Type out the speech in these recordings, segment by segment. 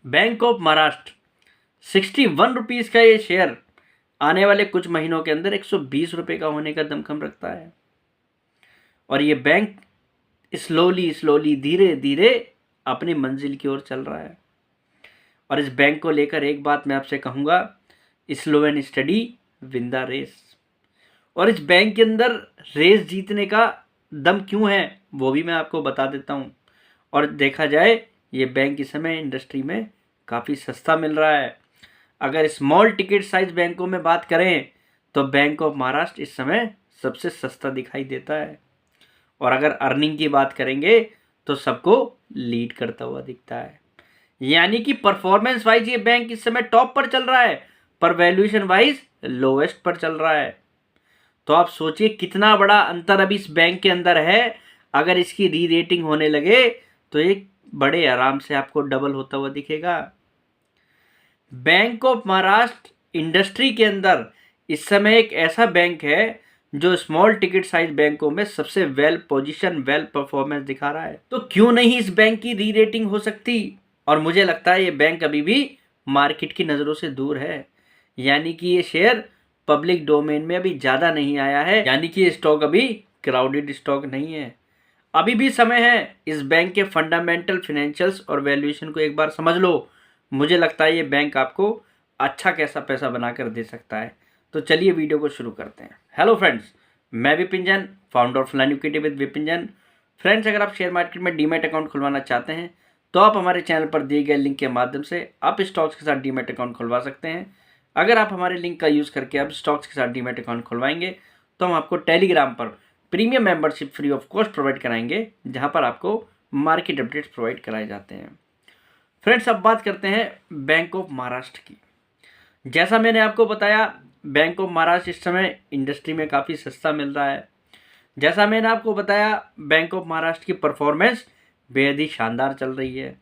Bank of Maharashtra 61 rupees का ये share आने वाले कुछ महीनों के अंदर 120 रुपये का होने का दमखम रखता है। और ये बैंक स्लोली धीरे धीरे अपनी मंजिल की ओर चल रहा है। और इस बैंक को लेकर एक बात मैं आपसे कहूँगा, slow and steady win the race. और इस बैंक के अंदर रेस जीतने का दम क्यों है वो भी मैं आपको बता देता हूँ। और देखा जाए ये बैंक इस समय इंडस्ट्री में काफ़ी सस्ता मिल रहा है। अगर स्मॉल टिकट साइज बैंकों में बात करें तो बैंक ऑफ महाराष्ट्र इस समय सबसे सस्ता दिखाई देता है। और अगर अर्निंग की बात करेंगे तो सबको लीड करता हुआ दिखता है। यानी कि परफॉर्मेंस वाइज ये बैंक इस समय टॉप पर चल रहा है, पर वैल्यूएशन वाइज लोवेस्ट पर चल रहा है। तो आप सोचिए कितना बड़ा अंतर अभी इस बैंक के अंदर है। अगर इसकी री रेटिंग होने लगे तो ये बड़े आराम से आपको डबल होता हुआ दिखेगा। बैंक ऑफ महाराष्ट्र इंडस्ट्री के अंदर इस समय एक ऐसा बैंक है जो स्मॉल टिकट साइज बैंकों में सबसे वेल पोजीशन, वेल परफॉर्मेंस दिखा रहा है। तो क्यों नहीं इस बैंक की री रेटिंग हो सकती। और मुझे लगता है ये बैंक अभी भी मार्केट की नज़रों से दूर है। यानी कि ये शेयर पब्लिक डोमेन में अभी ज़्यादा नहीं आया है, यानी कि ये स्टॉक अभी क्राउडेड स्टॉक नहीं है। अभी भी समय है इस बैंक के फंडामेंटल, फाइनेंशियल्स और वैल्यूएशन को एक बार समझ लो। मुझे लगता है ये बैंक आपको अच्छा कैसा पैसा बनाकर दे सकता है। तो चलिए वीडियो को शुरू करते हैं। हेलो फ्रेंड्स, मैं विपिन जैन, फाउंडर ऑफ लाइन्यूकिटी विद विपिन जैन। फ्रेंड्स, अगर आप शेयर मार्केट में डीमैट अकाउंट खुलवाना चाहते हैं तो आप हमारे चैनल पर दिए गए लिंक के माध्यम से आप स्टॉक्स के साथ डीमैट अकाउंट खुलवा सकते हैं। अगर आप हमारे लिंक का यूज़ करके आप स्टॉक्स के साथ डीमैट अकाउंट खुलवाएंगे तो हम आपको टेलीग्राम पर premium membership free of cost provide कराएंगे, जहां पर आपको मार्केट अपडेट्स प्रोवाइड कराए जाते हैं। फ्रेंड्स, अब बात करते हैं बैंक ऑफ महाराष्ट्र की। जैसा मैंने आपको बताया, बैंक ऑफ महाराष्ट्र इस समय इंडस्ट्री में काफ़ी सस्ता मिल रहा है। जैसा मैंने आपको बताया, बैंक ऑफ महाराष्ट्र की परफॉर्मेंस बेहद ही शानदार चल रही है।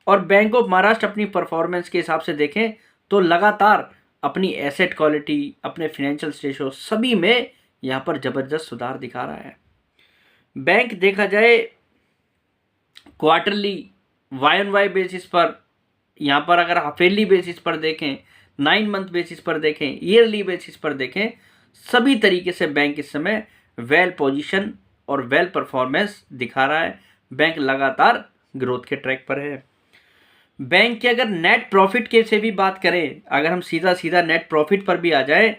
और बैंक ऑफ महाराष्ट्र अपनी परफॉर्मेंस के हिसाब से देखें तो लगातार अपनी एसेट क्वालिटी, अपने फिनेंशियल रेशो सभी में यहाँ पर ज़बरदस्त सुधार दिखा रहा है। बैंक देखा जाए quarterly, Y on Y basis पर, यहाँ पर अगर हाफेली बेसिस पर देखें, 9 मंथ बेसिस पर देखें, ईयरली बेसिस पर देखें, सभी तरीके से बैंक इस समय वेल पोजीशन और वेल परफॉर्मेंस दिखा रहा है। बैंक लगातार ग्रोथ के ट्रैक पर है। बैंक के अगर नेट प्रॉफिट के से भी बात करें, अगर हम सीधा नेट प्रॉफिट पर भी आ जाए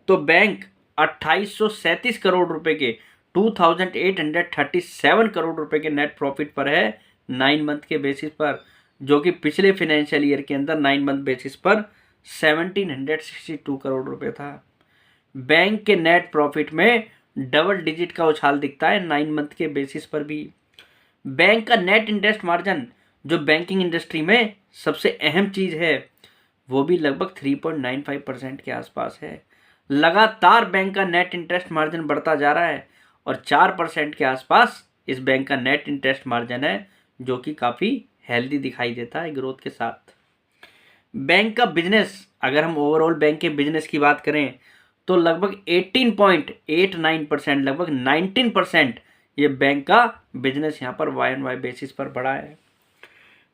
तो बैंक 2837 करोड़ रुपए के 2837 करोड़ रुपए के नेट प्रॉफिट पर है 9 मंथ के बेसिस पर, जो कि पिछले फाइनेंशियल ईयर के अंदर 9 मंथ बेसिस पर 1762 करोड़ रुपए था। बैंक के नेट प्रॉफिट में डबल डिजिट का उछाल दिखता है 9 मंथ के बेसिस पर भी। बैंक का नेट इंटरेस्ट मार्जिन, जो बैंकिंग इंडस्ट्री में सबसे अहम चीज़ है, वो भी लगभग 3.95% के आसपास है। लगातार बैंक का नेट इंटरेस्ट मार्जिन बढ़ता जा रहा है और 4% के आसपास इस बैंक का नेट इंटरेस्ट मार्जिन है, जो कि काफ़ी हेल्दी दिखाई देता है ग्रोथ के साथ। बैंक का बिजनेस, अगर हम ओवरऑल बैंक के बिजनेस की बात करें तो लगभग 18.89%, लगभग 19% ये बैंक का बिजनेस यहाँ पर वाई ऑन वाई बेसिस पर बढ़ा है।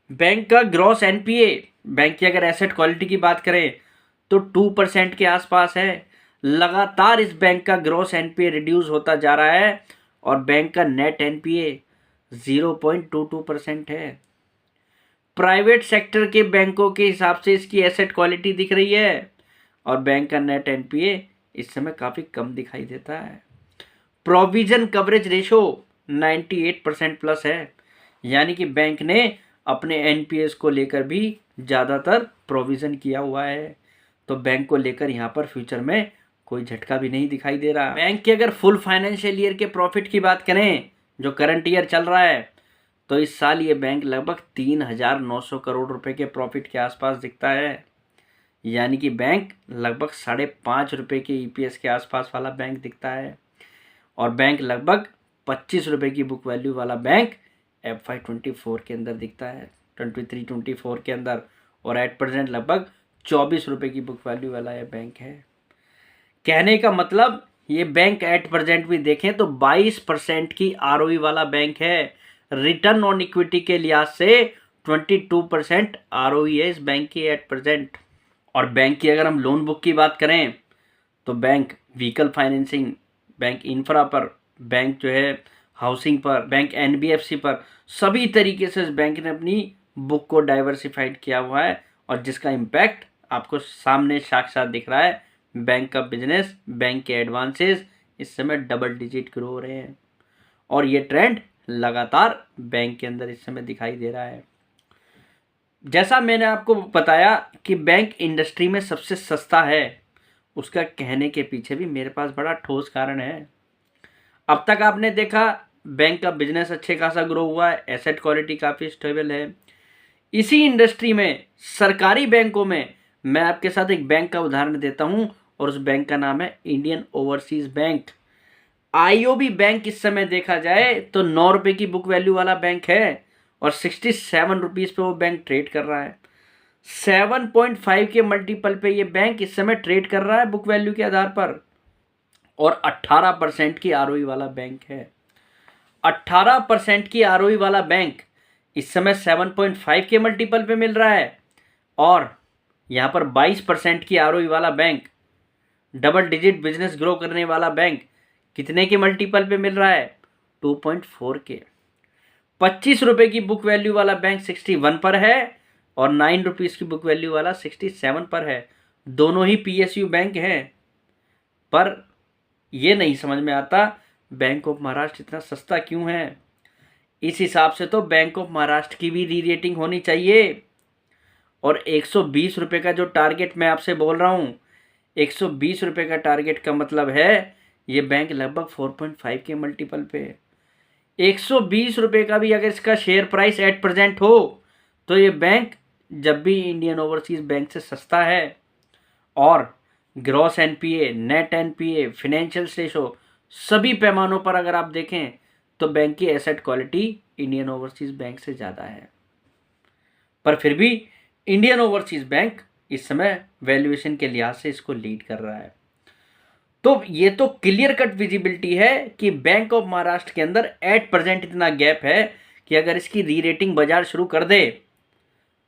बैंक का ग्रॉस एनपीए, बैंक की अगर एसेट क्वालिटी की बात करें तो 2% के आसपास है। लगातार इस बैंक का ग्रॉस एनपीए रिड्यूस होता जा रहा है और बैंक का नेट एनपीए 0.22% है। प्राइवेट सेक्टर के बैंकों के हिसाब से इसकी एसेट क्वालिटी दिख रही है और बैंक का नेट एनपीए इस समय काफ़ी कम दिखाई देता है। प्रोविजन कवरेज रेशो 98% प्लस है, यानी कि बैंक ने अपने एनपीएस को लेकर भी ज़्यादातर प्रोविज़न किया हुआ है। तो बैंक को लेकर यहाँ पर फ्यूचर में कोई झटका भी नहीं दिखाई दे रहा। बैंक के अगर फुल फाइनेंशियल ईयर के प्रॉफिट की बात करें, जो करंट ईयर चल रहा है, तो इस साल ये बैंक लगभग 3900 करोड़ रुपए के प्रॉफिट के आसपास दिखता है। यानी कि बैंक लगभग 5.5 रुपये के ईपीएस के आसपास वाला बैंक दिखता है। और बैंक लगभग 25 रुपये की बुक वैल्यू वाला बैंक FY24 के अंदर दिखता है, 23-24 के अंदर। और एट प्रेजेंट लगभग 24 रुपये की बुक वैल्यू वाला ये बैंक है। कहने का मतलब ये बैंक एट प्रेजेंट भी देखें तो 22% की ROE वाला बैंक है। रिटर्न ऑन इक्विटी के लिहाज से 22% ROE है इस बैंक की एट प्रेजेंट। और बैंक की अगर हम लोन बुक की बात करें तो bank vehicle financing, bank infra पर, बैंक जो है हाउसिंग पर, बैंक NBFC पर, सभी तरीके से इस बैंक ने अपनी बुक को डाइवर्सिफाइड किया हुआ है और जिसका इम्पैक्ट आपको सामने साक्षात दिख रहा है। बैंक का बिजनेस, बैंक के एडवांसेस इस समय डबल डिजिट ग्रो हो रहे हैं और ये ट्रेंड लगातार बैंक के अंदर इस समय दिखाई दे रहा है। जैसा मैंने आपको बताया कि बैंक इंडस्ट्री में सबसे सस्ता है, उसका कहने के पीछे भी मेरे पास बड़ा ठोस कारण है। अब तक आपने देखा बैंक का बिजनेस अच्छे खासा ग्रो हुआ है, एसेट क्वालिटी काफ़ी स्टेबल है। इसी इंडस्ट्री में सरकारी बैंकों में मैं आपके साथ एक बैंक का उदाहरण देता हूं और उस बैंक का नाम है Indian overseas bank. IOB bank इस समय देखा जाए तो 9 रुपये की बुक वैल्यू वाला बैंक है और 67 रुपीज़ पे वो बैंक ट्रेड कर रहा है। 7.5 के मल्टीपल पे ये बैंक इस समय ट्रेड कर रहा है बुक वैल्यू के आधार पर और 18% की ROE वाला बैंक है। 18% की ROE वाला बैंक इस समय 7.5 के मल्टीपल पे मिल रहा है और यहाँ पर 22% की ROE वाला bank, double digit business grow करने वाला बैंक कितने के मल्टीपल पे मिल रहा है? 2.4 के। 25 रुपये की बुक वैल्यू वाला बैंक 61 पर है और 9 रुपीज़ की बुक वैल्यू वाला 67 पर है। दोनों ही PSU बैंक हैं, पर ये नहीं समझ में आता बैंक ऑफ महाराष्ट्र इतना सस्ता क्यों है। इस हिसाब से तो बैंक ऑफ महाराष्ट्र की भी री रेटिंग होनी चाहिए और 120 रुपये का जो टारगेट मैं आपसे बोल रहा हूँ, 120 रुपये का टारगेट का मतलब है ये बैंक लगभग 4.5 के मल्टीपल पे है। 120 रुपये का भी अगर इसका शेयर प्राइस एट प्रेजेंट हो तो ये बैंक जब भी इंडियन ओवरसीज बैंक से सस्ता है और gross NPA, net NPA, financial ratio, सभी पैमानों पर अगर आप देखें तो बैंक की asset quality Indian overseas bank से ज़्यादा है। पर फिर भी इंडियन ओवरसीज बैंक इस समय वैल्यूएशन के लिहाज से इसको लीड कर रहा है। तो ये तो क्लियर कट विजिबिलिटी है कि बैंक ऑफ महाराष्ट्र के अंदर एट प्रेजेंट इतना गैप है कि अगर इसकी री रेटिंग बाजार शुरू कर दे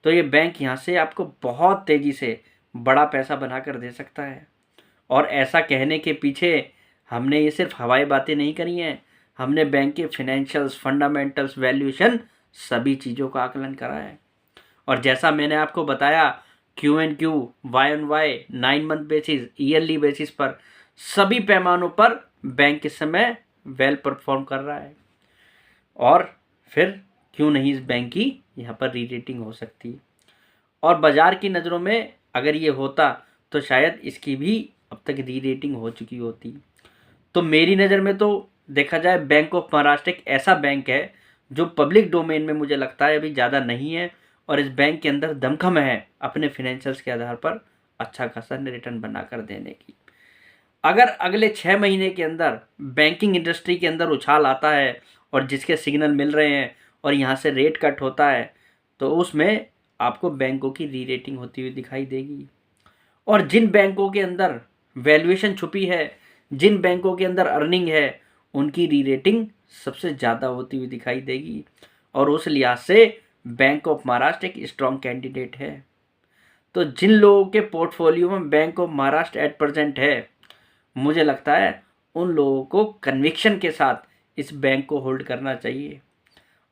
तो ये बैंक यहाँ से आपको बहुत तेज़ी से बड़ा पैसा बनाकर दे सकता है। और ऐसा कहने के पीछे हमने ये सिर्फ हवाई बातें नहीं करी हैं, हमने बैंक के फिनेंशियल्स, फंडामेंटल्स, वैल्यूएशन, सभी चीज़ों का आकलन करा है। और जैसा मैंने आपको बताया QNQ, YoY, 9 month basis, yearly basis पर, सभी पैमानों पर बैंक इस समय वेल परफॉर्म कर रहा है और फिर क्यों नहीं इस बैंक की यहाँ पर री रेटिंग हो सकती। और बाज़ार की नज़रों में अगर ये होता तो शायद इसकी भी अब तक री रेटिंग हो चुकी होती। तो मेरी नज़र में तो देखा जाए बैंक ऑफ महाराष्ट्र एक ऐसा बैंक है जो पब्लिक डोमेन में मुझे लगता है अभी ज़्यादा नहीं है और इस बैंक के अंदर दमखम है अपने फिनेंशियल्स के आधार पर अच्छा खासा रिटर्न बनाकर देने की। अगर अगले 6 महीने के अंदर बैंकिंग इंडस्ट्री के अंदर उछाल आता है और जिसके सिग्नल मिल रहे हैं और यहाँ से रेट कट होता है तो उसमें आपको बैंकों की री रेटिंग होती हुई दिखाई देगी। और जिन बैंकों के अंदर वैल्यूएशन छुपी है, जिन बैंकों के अंदर अर्निंग है, उनकी री रेटिंग सबसे ज़्यादा होती हुई दिखाई देगी और उस लिहाज से बैंक ऑफ महाराष्ट्र एक स्ट्रॉन्ग कैंडिडेट है। तो जिन लोगों के पोर्टफोलियो में bank of Maharashtra at present है, मुझे लगता है उन लोगों को कन्विक्शन के साथ इस बैंक को होल्ड करना चाहिए।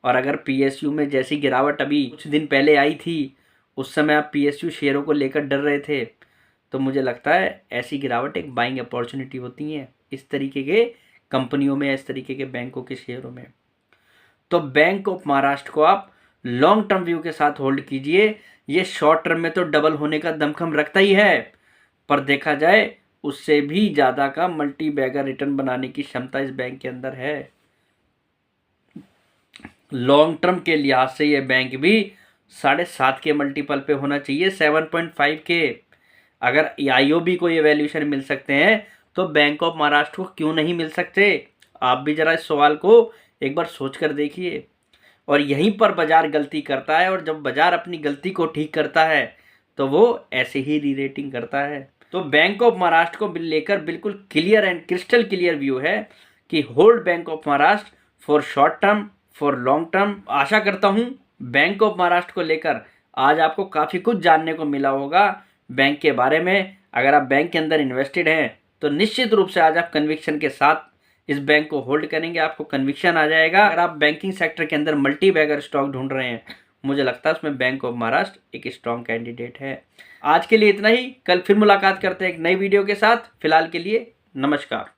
और अगर PSU में जैसी गिरावट अभी कुछ दिन पहले आई थी, उस समय आप PSU शेयरों को लेकर डर रहे थे, तो मुझे लगता है ऐसी गिरावट एक बाइंग अपॉर्चुनिटी होती है इस तरीके के कंपनियों में, इस तरीके के बैंकों के शेयरों में। तो बैंक ऑफ महाराष्ट्र को आप लॉन्ग टर्म व्यू के साथ होल्ड कीजिए। ये शॉर्ट टर्म में तो डबल होने का दमखम रखता ही है, पर देखा जाए उससे भी ज़्यादा का मल्टी बैगर रिटर्न बनाने की क्षमता इस बैंक के अंदर है। लॉन्ग टर्म के लिहाज से ये बैंक भी 7.5 के मल्टीपल पे होना चाहिए, 7.5 के। अगर IOB को ये वैल्यूएशन मिल सकते हैं तो बैंक ऑफ महाराष्ट्र को क्यों नहीं मिल सकते? आप भी ज़रा इस सवाल को एक बार सोच कर देखिए। और यहीं पर बाजार गलती करता है और जब बाजार अपनी गलती को ठीक करता है तो वो ऐसे ही री रेटिंग करता है। तो बैंक ऑफ महाराष्ट्र को लेकर बिल्कुल clear and crystal clear view है कि hold bank of Maharashtra for short term, for long term. आशा करता हूँ बैंक ऑफ महाराष्ट्र को लेकर आज आपको काफ़ी कुछ जानने को मिला होगा बैंक के बारे में। अगर आप बैंक के अंदर इन्वेस्टेड हैं तो निश्चित रूप से आज आप कन्विक्शन के साथ इस बैंक को होल्ड करेंगे, आपको कन्विक्शन आ जाएगा। अगर आप बैंकिंग सेक्टर के अंदर मल्टी बैगर स्टॉक ढूंढ रहे हैं, मुझे लगता है उसमें बैंक ऑफ महाराष्ट्र एक स्ट्रॉन्ग कैंडिडेट है। आज के लिए इतना ही, कल फिर मुलाकात करते हैं एक नई वीडियो के साथ। फिलहाल के लिए नमस्कार।